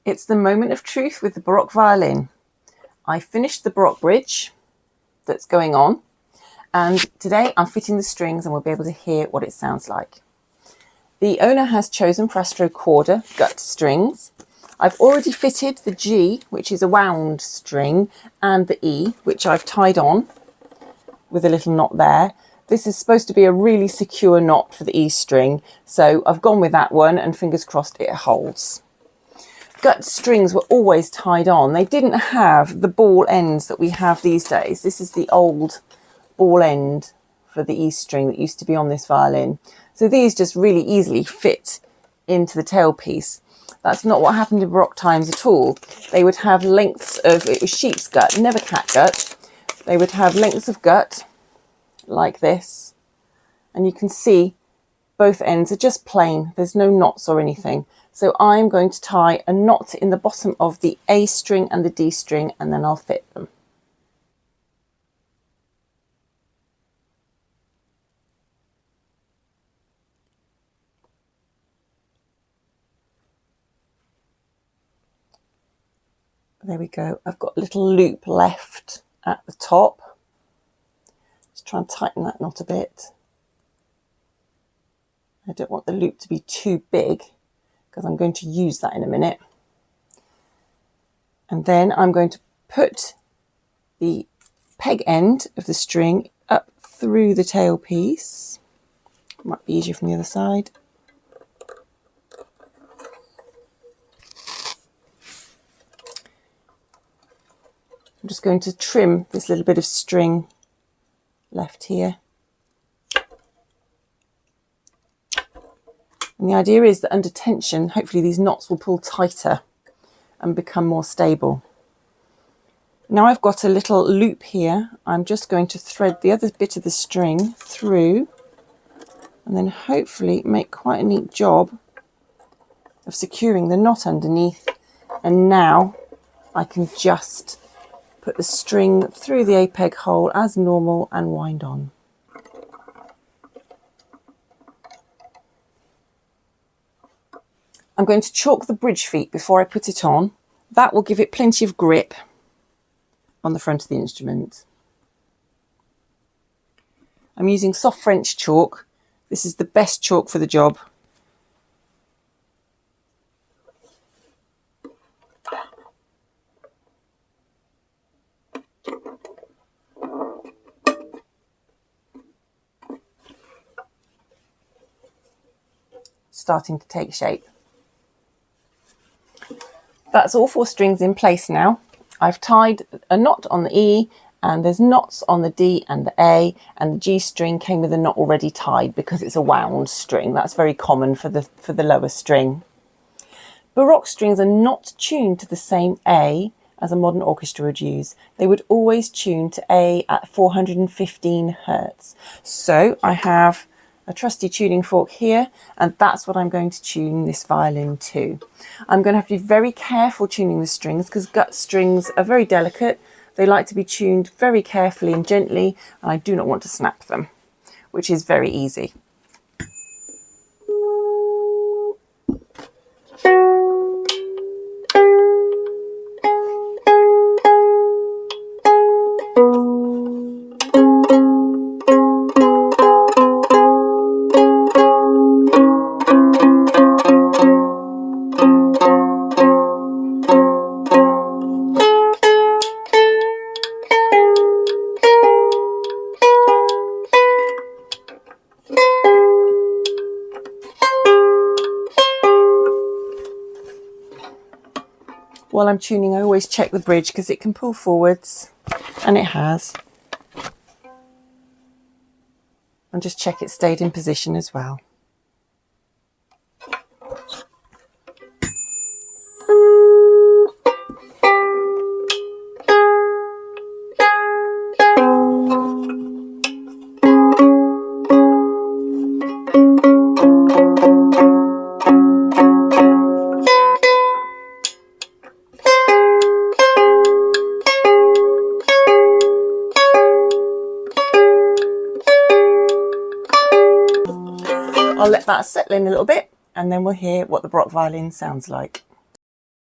It's the moment of truth with the Baroque violin. I finished the Baroque bridge that's going on, and today I'm fitting the strings and we'll be able to hear what it sounds like. The owner has chosen Frastro Corda gut strings. I've already fitted the G, which is a wound string, and the E, which I've tied on with a little knot there. This is supposed to be a really secure knot for the E string, so I've gone with that one and fingers crossed it holds. Gut strings were always tied on. They didn't have the ball ends that we have these days. This is the old ball end for the E string that used to be on this violin. So these just really easily fit into the tailpiece. That's not what happened in Baroque times at all. They would have lengths of, it was sheep's gut, never cat gut. They would have lengths of gut like this. And you can see both ends are just plain. There's no knots or anything. So I'm going to tie a knot in the bottom of the A string and the D string, and then I'll fit them. There we go. I've got a little loop left at the top. Just try and tighten that knot a bit. I don't want the loop to be too big because I'm going to use that in a minute. And then I'm going to put the peg end of the string up through the tailpiece. Might be easier from the other side. I'm just going to trim this little bit of string left here. And the idea is that under tension, hopefully these knots will pull tighter and become more stable. Now I've got a little loop here. I'm just going to thread the other bit of the string through and then hopefully make quite a neat job of securing the knot underneath. And now I can just put the string through the A-peg hole as normal and wind on. I'm going to chalk the bridge feet before I put it on. That will give it plenty of grip on the front of the instrument. I'm using soft French chalk. This is the best chalk for the job. Starting to take shape. That's all 4 strings in place now. I've tied a knot on the E, and there's knots on the D and the A, and the G string came with a knot already tied because it's a wound string. That's very common for the lower string. Baroque strings are not tuned to the same A as a modern orchestra would use. They would always tune to A at 415 Hertz. So I have a trusty tuning fork here, and that's what I'm going to tune this violin to. I'm going to have to be very careful tuning the strings because gut strings are very delicate. They like to be tuned very carefully and gently, and I do not want to snap them, which is very easy. While I'm tuning, I always check the bridge because it can pull forwards, and it has. And just check it stayed in position as well. I'll let that settle in a little bit and then we'll hear what the Baroque violin sounds like.